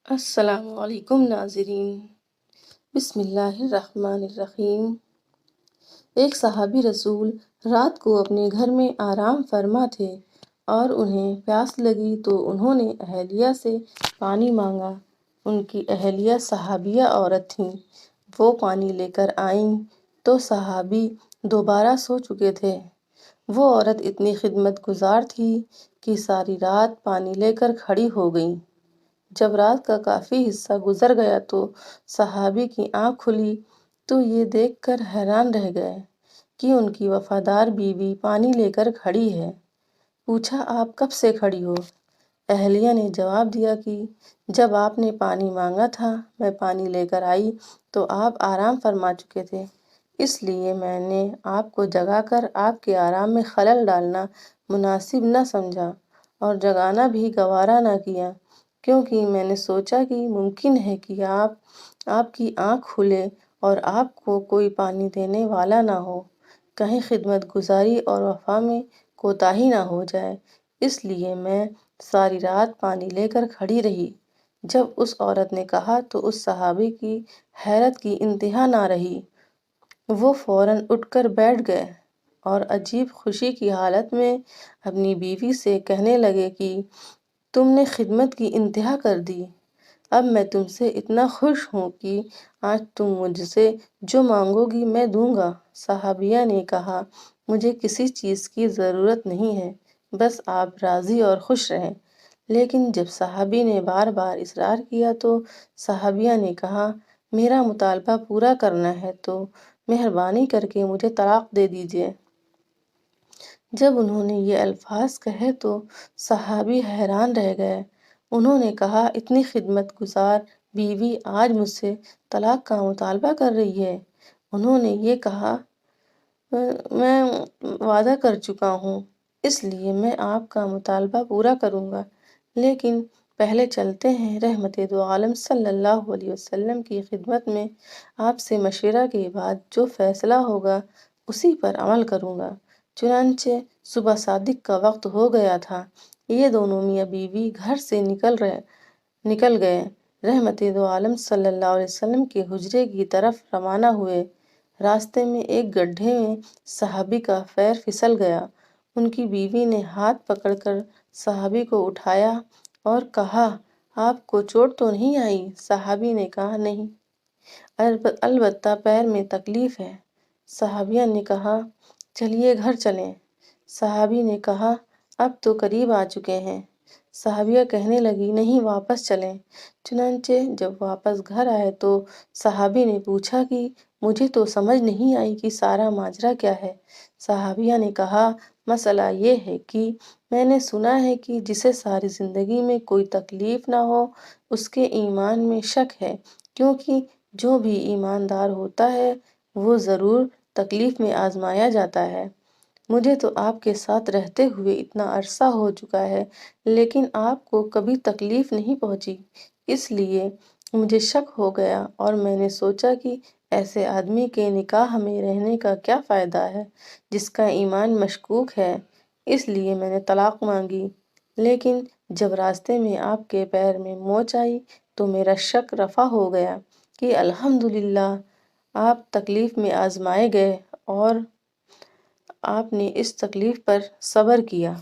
السلام علیکم ناظرین، بسم اللہ الرحمن الرحیم۔ ایک صحابی رسول رات کو اپنے گھر میں آرام فرما تھے اور انہیں پیاس لگی تو انہوں نے اہلیہ سے پانی مانگا۔ ان کی اہلیہ صحابیہ عورت تھیں۔ وہ پانی لے کر آئیں تو صحابی دوبارہ سو چکے تھے۔ وہ عورت اتنی خدمت گزار تھی کہ ساری رات پانی لے کر کھڑی ہو گئیں۔ جب رات کا کافی حصہ گزر گیا تو صحابی کی آنکھ کھلی تو یہ دیکھ کر حیران رہ گئے کہ ان کی وفادار بیوی پانی لے کر کھڑی ہے۔ پوچھا، آپ کب سے کھڑی ہو؟ اہلیہ نے جواب دیا کہ جب آپ نے پانی مانگا تھا، میں پانی لے کر آئی تو آپ آرام فرما چکے تھے، اس لیے میں نے آپ کو جگا کر آپ کے آرام میں خلل ڈالنا مناسب نہ سمجھا اور جگانا بھی گوارا نہ کیا، کیونکہ میں نے سوچا کہ ممکن ہے کہ آپ کی آنکھ کھلے اور آپ کو کوئی پانی دینے والا نہ ہو، کہیں خدمت گزاری اور وفا میں کوتاہی نہ ہو جائے، اس لیے میں ساری رات پانی لے کر کھڑی رہی۔ جب اس عورت نے کہا تو اس صحابی کی حیرت کی انتہا نہ رہی۔ وہ فوراً اٹھ کر بیٹھ گئے اور عجیب خوشی کی حالت میں اپنی بیوی سے کہنے لگے کہ تم نے خدمت کی انتہا کر دی، اب میں تم سے اتنا خوش ہوں کہ آج تم مجھ سے جو مانگو گی میں دوں گا۔ صحابیہ نے کہا، مجھے کسی چیز کی ضرورت نہیں ہے، بس آپ راضی اور خوش رہیں۔ لیکن جب صحابی نے بار بار اصرار کیا تو صحابیہ نے کہا، میرا مطالبہ پورا کرنا ہے تو مہربانی کر کے مجھے طلاق دے دیجیے۔ جب انہوں نے یہ الفاظ کہے تو صحابی حیران رہ گئے۔ انہوں نے کہا، اتنی خدمت گزار بیوی آج مجھ سے طلاق کا مطالبہ کر رہی ہے۔ انہوں نے یہ کہا، میں وعدہ کر چکا ہوں، اس لیے میں آپ کا مطالبہ پورا کروں گا، لیکن پہلے چلتے ہیں، رحمت دو عالم صلی اللہ علیہ وسلم کی خدمت میں آپ سے مشورہ کے بعد جو فیصلہ ہوگا اسی پر عمل کروں گا۔ چنانچہ صبح صادق کا وقت ہو گیا تھا۔ یہ دونوں میاں بیوی گھر سے نکل گئے، رحمت دو عالم صلی اللہ علیہ وسلم کے حجرے کی طرف روانہ ہوئے۔ راستے میں ایک گڈھے میں صحابی کا پیر پھسل گیا۔ ان کی بیوی نے ہاتھ پکڑ کر صحابی کو اٹھایا اور کہا، آپ کو چوٹ تو نہیں آئی؟ صحابی نے کہا، نہیں، البتہ پیر میں تکلیف ہے۔ صحابیہ نے کہا، چلیے گھر چلیں۔ صحابی نے کہا، اب تو قریب آ چکے ہیں۔ صحابیہ کہنے لگی، نہیں، واپس چلیں۔ چنانچہ جب واپس گھر آئے تو صحابی نے پوچھا کہ مجھے تو سمجھ نہیں آئی کہ سارا ماجرا کیا ہے۔ صحابیہ نے کہا، مسئلہ یہ ہے کہ میں نے سنا ہے کہ جسے ساری زندگی میں کوئی تکلیف نہ ہو اس کے ایمان میں شک ہے، کیونکہ جو بھی ایماندار ہوتا ہے وہ ضرور تکلیف میں آزمایا جاتا ہے۔ مجھے تو آپ کے ساتھ رہتے ہوئے اتنا عرصہ ہو چکا ہے لیکن آپ کو کبھی تکلیف نہیں پہنچی، اس لیے مجھے شک ہو گیا اور میں نے سوچا کہ ایسے آدمی کے نکاح میں رہنے کا کیا فائدہ ہے جس کا ایمان مشکوک ہے، اس لیے میں نے طلاق مانگی۔ لیکن جب راستے میں آپ کے پیر میں موچ آئی تو میرا شک رفع ہو گیا کہ الحمدللہ آپ تکلیف میں آزمائے گئے اور آپ نے اس تکلیف پر صبر کیا۔